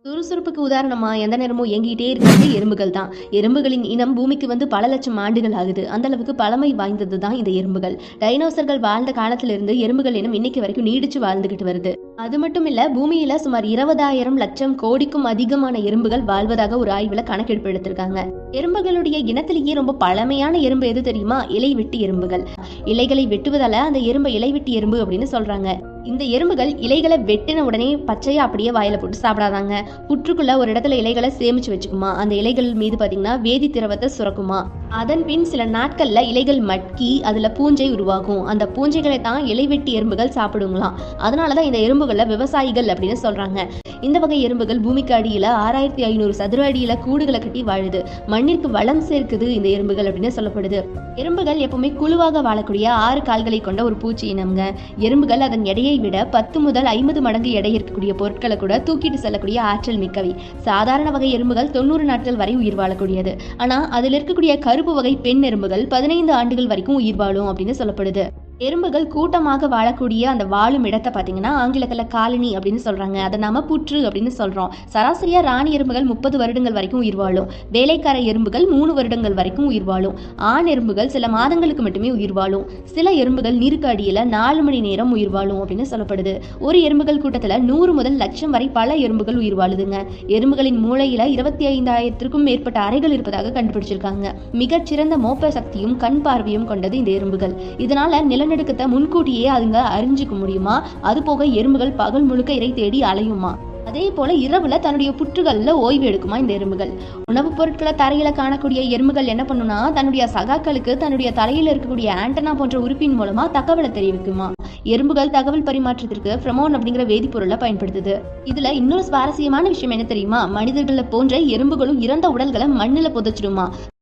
சுறுசுறுப்புக்கு உதாரணமா எந்த நேரமும் இயங்கிட்டே இருக்கிறது எறும்புகள் தான். எறும்புகளின் இனம் பூமிக்கு வந்து பல லட்சம் ஆண்டுகள் ஆகுது. அந்த அளவுக்கு பழமை வாய்ந்தது தான் இந்த எறும்புகள். டைனோசர்கள் வாழ்ந்த காலத்திலிருந்து எறும்புகள் இனம் இன்னைக்கு வரைக்கும் நீடிச்சு வாழ்ந்துகிட்டு வருது. அது மட்டும் இல்ல, பூமியில சுமார் 20,000 லட்சம் கோடிக்கும் அதிகமான எறும்புகள் வாழ்வதாக ஒரு ஆய்வுல கணக்கெடுப்பு எடுத்திருக்காங்க. எறும்புகளுடைய இனத்திலேயே ரொம்ப பழமையான எறும்பு எது தெரியுமா? இலை வெட்டி எறும்புகள். இலைகளை வெட்டுவதால அந்த எறும்பை இலை வெட்டி எறும்பு அப்படின்னு சொல்றாங்க. இந்த எறும்புகள் இலைகளை வெட்டின உடனே பச்சையா அப்படியே வாயில போட்டு சாப்பிடாதாங்க. புற்றுக்குள்ள ஒரு இடத்துல இலைகளை சேமிச்சு வச்சுக்குமா. அந்த இலைகள் மீது பாத்தீங்கன்னா வேதி திரவத்தை சுரக்குமா. அதன் பின் சில நாட்கள்ல இலைகள் மட்கி அதுல பூஞ்சை உருவாகும். அந்த பூஞ்சைகளை தான் இலை வெட்டி எறும்புகள் சாப்பிடுங்களாம். அதனாலதான் இந்த எறும்புகள்ல விவசாயிகள் அப்படின்னு சொல்றாங்க. இந்த வகை எறும்புகள் பூமிக்கு அடியில 6500 சதுர அடியில கூடுகளை கட்டி வாழுது. மண்ணிற்கு வளம் சேர்க்குது இந்த எறும்புகள் அப்படின்னு சொல்லப்படுது. எறும்புகள் எப்பவுமே குழுவாக வாழக்கூடிய 6 கால்களை கொண்ட ஒரு பூச்சி இனம்ங்க. எறும்புகள் அதன் எடையை விட 10 முதல் 50 மடங்கு எடை இருக்கக்கூடிய பொருட்களை கூட தூக்கிட்டு செல்லக்கூடிய ஆற்றல் மிக்கவை. சாதாரண வகை எறும்புகள் 90 நாட்கள் வரை உயிர் வாழக்கூடியது. ஆனா அதில் இருக்கக்கூடிய கருப்பு வகை பெண் எறும்புகள் 15 ஆண்டுகள் வரைக்கும் உயிர் வாழும் அப்படின்னு சொல்லப்படுது. எறும்புகள் கூட்டமாக வாழக்கூடிய அந்த வாழும் இடத்தை பார்த்தீங்கன்னா ஆங்கிலத்தில் காலனி அப்படின்னு சொல்றாங்க. அதை நாம புற்று அப்படின்னு சொல்றோம். சராசரியா ராணி எறும்புகள் 30 வருடங்கள் வரைக்கும் உயிர் வாழும். வேலைக்கார எறும்புகள் 3 வருடங்கள் வரைக்கும் உயிர் வாழும். ஆண் எறும்புகள் சில மாதங்களுக்கு மட்டுமே உயிர் வாழும். சில எறும்புகள் நீருக்கு அடியில 4 மணி நேரம் உயிர் வாழும் அப்படின்னு சொல்லப்படுது. ஒரு எறும்புகள் கூட்டத்துல 100 முதல் லட்சம் வரை பல எறும்புகள் உயிர் வாழுதுங்க. எறும்புகளின் மூளையில 25,000க்கும் மேற்பட்ட அறைகள் இருப்பதாக கண்டுபிடிச்சிருக்காங்க. மிகச்சிறந்த மோப்ப சக்தியும் கண் பார்வையும் கொண்டது இந்த எறும்புகள். இதனால நிலநடுக்கத்தை முன்கூட்டியே அதுங்க அறிஞ்சிக்க முடியுமா. அது போக எறும்புகள் பகல் முழுக்க இறை தேடி அலையுமா. அதே போல இரவுல தன்னுடைய புற்றுகள்ல ஓய்வு எடுக்குமா இந்த எறும்புகள். உணவுப் பொருட்களை தரையில காணக்கூடிய எறும்புகள் என்ன பண்ணுனா தன்னுடைய சகாக்களுக்கு தன்னுடைய தலையில இருக்கக்கூடிய ஆண்டனா போன்ற உறுப்பின் மூலமா தகவலை தெரிவிக்குமா. எறும்புகள் தகவல் பரிமாற்றத்திற்கு ஃப்ரமோன் அப்படிங்கிற வேதிப்பொருளை பயன்படுத்துது. இதுல இன்னொரு சுவாரஸ்யமான விஷயம் என்ன தெரியுமா? மனிதர்களை போன்ற எறும்புகளும் இறந்த உடல்களை மண்ணில புதைச்சிடுமா.